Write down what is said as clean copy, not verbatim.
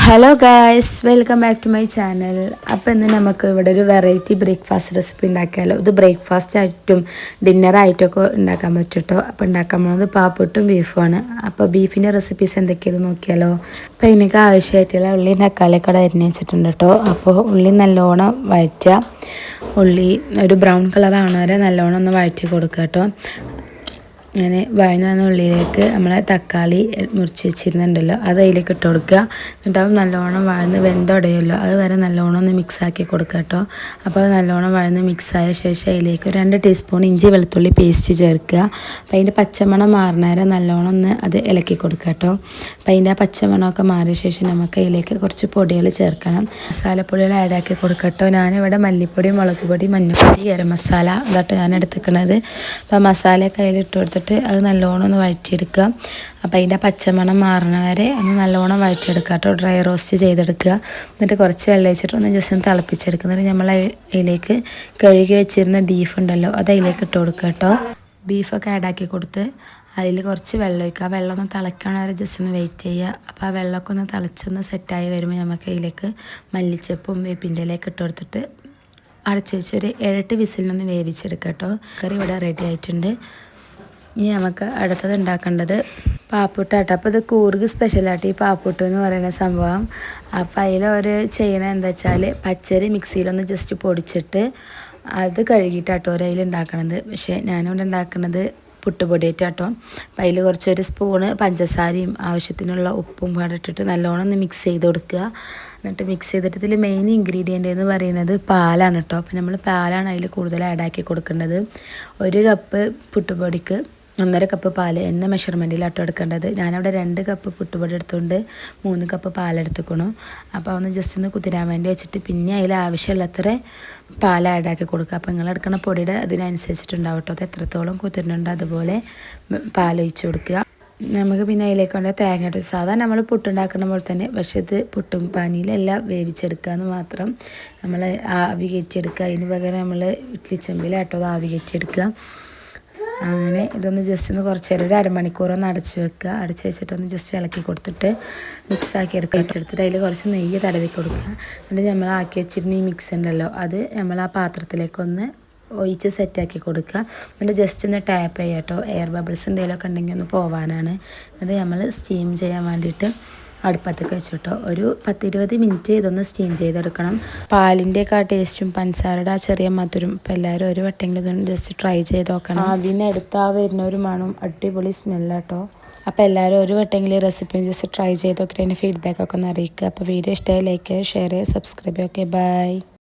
Hello guys, welcome back to my channel. അപ്പോൾ ഇന്ന് നമുക്ക് ഇവിടെ ഒരു വെറൈറ്റി ബ്രേക്ക്ഫാസ്റ്റ് റെസിപ്പി ഉണ്ടാക്കിയാലോ. ഇത് ബ്രേക്ക്ഫാസ്റ്റ് ആയിട്ടും ഡിന്നറായിട്ടൊക്കെ ഉണ്ടാക്കാൻ പറ്റും. അപ്പോൾ ഉണ്ടാക്കാൻ പോകുന്നത് പാപ്പിട്ടും ബീഫുമാണ്. അപ്പോൾ ബീഫിൻ്റെ റെസിപ്പീസ് എന്തൊക്കെയാണെന്ന് നോക്കിയാലോ. അപ്പോൾ ഇതിനൊക്കെ ആവശ്യമായിട്ടുള്ള ഉള്ളി തക്കാളിയൊക്കെ അരിഞ്ഞ് വെച്ചിട്ടുണ്ട് കേട്ടോ. അപ്പോൾ ഉള്ളി നല്ലോണം വഴറ്റുക. ഉള്ളി ഒരു ബ്രൗൺ കളറാണ് വരെ നല്ലോണം ഒന്ന് വഴറ്റി കൊടുക്കുക കേട്ടോ. അങ്ങനെ വഴന്ന് വന്ന ഉള്ളിയിലേക്ക് നമ്മളെ തക്കാളി മുറിച്ച് വെച്ചിരുന്നുണ്ടല്ലോ അത് അതിലേക്ക് ഇട്ട് കൊടുക്കുക. എന്നിട്ട് അത് നല്ലോണം വഴന്ന് വെന്തുടയുമല്ലോ അത് വരെ നല്ലോണം ഒന്ന് മിക്സാക്കി കൊടുക്കുക കേട്ടോ. അപ്പോൾ അത് നല്ലോണം വഴന്ന് മിക്സായ ശേഷം അതിലേക്ക് 2 ടീസ്പൂൺ ഇഞ്ചി വെളുത്തുള്ളി പേസ്റ്റ് ചേർക്കുക. അപ്പോൾ അതിൻ്റെ പച്ചമണം മാറുന്നേരം നല്ലോണം ഒന്ന് അത് ഇളക്കി കൊടുക്കുക കേട്ടോ. അപ്പോൾ അതിൻ്റെ ആ പച്ചമണമൊക്കെ മാറിയ ശേഷം നമുക്ക് അതിലേക്ക് കുറച്ച് പൊടികൾ ചേർക്കണം. മസാലപ്പൊടികൾ ആഡാക്കി കൊടുക്കുക കേട്ടോ. ഞാനിവിടെ മല്ലിപ്പൊടി, മുളക് പൊടി, മഞ്ഞൾപ്പൊടി, ഗരം മസാല ഇതാട്ടോ ഞാൻ എടുത്തിരിക്കുന്നത്. അപ്പോൾ മസാലയൊക്കെ അതിലിട്ട് കൊടുത്തിട്ട് അത് നല്ലോണം ഒന്ന് വഴറ്റിയെടുക്കുക. അപ്പോൾ അതിൻ്റെ പച്ചമണം മാറണ വരെ ഒന്ന് നല്ലോണം വഴറ്റിയെടുക്കുക കേട്ടോ. ഡ്രൈ റോസ്റ്റ് ചെയ്തെടുക്കുക. എന്നിട്ട് കുറച്ച് വെള്ളം ഒഴിച്ചിട്ട് ഒന്ന് ജസ്റ്റ് ഒന്ന് തിളപ്പിച്ചെടുക്കുന്നത്. നമ്മൾ അതിലേക്ക് കഴുകി വെച്ചിരുന്ന ബീഫ് ഉണ്ടല്ലോ അത് അതിലേക്ക് ഇട്ട് കൊടുക്കുക കേട്ടോ. ബീഫൊക്കെ ആഡാക്കി കൊടുത്ത് അതിൽ കുറച്ച് വെള്ളം ഒഴിക്കുക. വെള്ളം ഒന്ന് തിളയ്ക്കണ വരെ ജസ്റ്റ് ഒന്ന് വെയിറ്റ് ചെയ്യുക. അപ്പോൾ ആ വെള്ളമൊക്കെ ഒന്ന് തിളച്ചൊന്ന് സെറ്റായി വരുമ്പോൾ നമുക്ക് അതിലേക്ക് മല്ലിച്ചപ്പും വേപ്പിൻ്റെ ഇലയൊക്കെ ഇട്ട് കൊടുത്തിട്ട് അടച്ചു വെച്ച് ഒരു 7-8 വിസിലിനൊന്ന് വേവിച്ചെടുക്കുക കേട്ടോ. കറി ഇവിടെ റെഡി ആയിട്ടുണ്ട്. ഇനി നമുക്ക് അടുത്തത് ഉണ്ടാക്കേണ്ടത് പാപ്പുട്ടാട്ടോ. അപ്പോൾ ഇത് കൂർഗ് സ്പെഷ്യലായിട്ട് ഈ പാപ്പുട്ട് എന്ന് പറയുന്ന സംഭവം. അപ്പോൾ അതിലൊരു ചെയ്യണത് എന്താ വെച്ചാൽ പച്ചരി മിക്സിയിലൊന്ന് ജസ്റ്റ് പൊടിച്ചിട്ട് അത് കഴുകിയിട്ടാട്ടോ അതിൽ ഉണ്ടാക്കണത്. പക്ഷേ ഞാനിവിടെ ഉണ്ടാക്കുന്നത് പുട്ടുപൊടിയായിട്ടാട്ടോ. അപ്പോൾ അതിൽ കുറച്ചൊരു സ്പൂണ് പഞ്ചസാരയും ആവശ്യത്തിനുള്ള ഉപ്പും പാടിട്ടിട്ട് നല്ലോണം ഒന്ന് മിക്സ് ചെയ്ത് കൊടുക്കുക. എന്നിട്ട് മിക്സ് ചെയ്തിട്ട് ഇതിൽ മെയിൻ ഇൻഗ്രീഡിയൻ്റ് എന്ന് പറയുന്നത് പാലാണ് കേട്ടോ. അപ്പോൾ നമ്മൾ പാലാണ് അതിൽ കൂടുതൽ ആഡാക്കി കൊടുക്കേണ്ടത്. 1 കപ്പ് പുട്ടുപൊടിക്ക് 1.5 കപ്പ് പാൽ എന്ന മെഷർമെൻറ്റിലാട്ടോ എടുക്കേണ്ടത്. ഞാനവിടെ 2 കപ്പ് പുട്ടുപൊടി എടുത്തുകൊണ്ട് 3 കപ്പ് പാലെടുത്തുക്കണം. അപ്പോൾ ഒന്ന് ജസ്റ്റ് ഒന്ന് കുതിരാൻ വേണ്ടി വെച്ചിട്ട് പിന്നെ അതിൽ ആവശ്യമുള്ളത്ര പാൽ ആഡാക്കി കൊടുക്കുക. അപ്പോൾ നിങ്ങൾ എടുക്കുന്ന പൊടിയുടെ അതിനനുസരിച്ചിട്ടുണ്ടാവും കേട്ടോ. അത് എത്രത്തോളം കുതിരുന്നുണ്ടോ അതുപോലെ പാലൊഴിച്ച് കൊടുക്കുക. നമുക്ക് പിന്നെ അതിലേക്ക് കൊണ്ട് തേങ്ങ ഇട്ട് സാധാരണ നമ്മൾ പുട്ടുണ്ടാക്കുന്ന പോലെ തന്നെ, പക്ഷേ ഇത് പുട്ടും പാനിയിലെല്ലാം വേവിച്ചെടുക്കുക എന്ന് മാത്രം. നമ്മൾ ആവി കയറ്റിയെടുക്കുക. അതിന് പകരം നമ്മൾ ഇഡ്ലി ചെമ്പിലാട്ടോ അത് ആവി കയറ്റിയെടുക്കുക. അങ്ങനെ ഇതൊന്ന് ജസ്റ്റ് ഒന്ന് കുറച്ച് നേരം ഒരു അരമണിക്കൂറൊന്ന് അടച്ച് വെക്കുക. അടച്ച് വെച്ചിട്ടൊന്ന് ജസ്റ്റ് ഇളക്കി കൊടുത്തിട്ട് മിക്സാക്കി എടുക്കുക. വെച്ചെടുത്തിട്ട് അതിൽ കുറച്ച് നെയ്യ് തടവി കൊടുക്കുക. എന്നിട്ട് നമ്മൾ ആക്കി വെച്ചിരുന്ന ഈ മിക്സ് ഉണ്ടല്ലോ അത് നമ്മൾ ആ പാത്രത്തിലേക്കൊന്ന് ഒഴിച്ച് സെറ്റാക്കി കൊടുക്കുക. എന്നിട്ട് ജസ്റ്റ് ഒന്ന് ടാപ്പ് ചെയ്യുക കേട്ടോ. എയർ ബബിൾസ് എന്തെങ്കിലുമൊക്കെ ഉണ്ടെങ്കിൽ ഒന്ന് പോവാനാണ്. എന്നിട്ട് നമ്മൾ സ്റ്റീം ചെയ്യാൻ വേണ്ടിയിട്ട് അടുപ്പത്തൊക്കെ വെച്ചിട്ടോ ഒരു 10-20 മിനിറ്റ് ഇതൊന്ന് സ്റ്റീം ചെയ്തെടുക്കണം. പാലിൻ്റെയൊക്കെ ആ ടേസ്റ്റും പഞ്ചസാരയുടെ ആ ചെറിയ മധുരം ഇപ്പോൾ എല്ലാവരും ഒരു വട്ടെങ്കിലും ഇതൊന്ന് ജസ്റ്റ് ട്രൈ ചെയ്ത് നോക്കണം. അതിനടുത്ത് ആ വരുന്ന ഒരു മണം അടിപൊളി സ്മെല്ലാട്ടോ. അപ്പോൾ എല്ലാവരും ഒരു വട്ടെങ്കിലും റെസിപ്പി ജസ്റ്റ് ട്രൈ ചെയ്ത് നോക്കിയിട്ട് അതിൻ്റെ ഫീഡ്ബാക്കൊക്കെ ഒന്ന് അറിയിക്കുക. അപ്പോൾ വീഡിയോ ഇഷ്ടമായി ലൈക്ക് ചെയ്യുക, ഷെയർ ചെയ്യുക, സബ്സ്ക്രൈബ് ചെയ്യുക. Okay, by.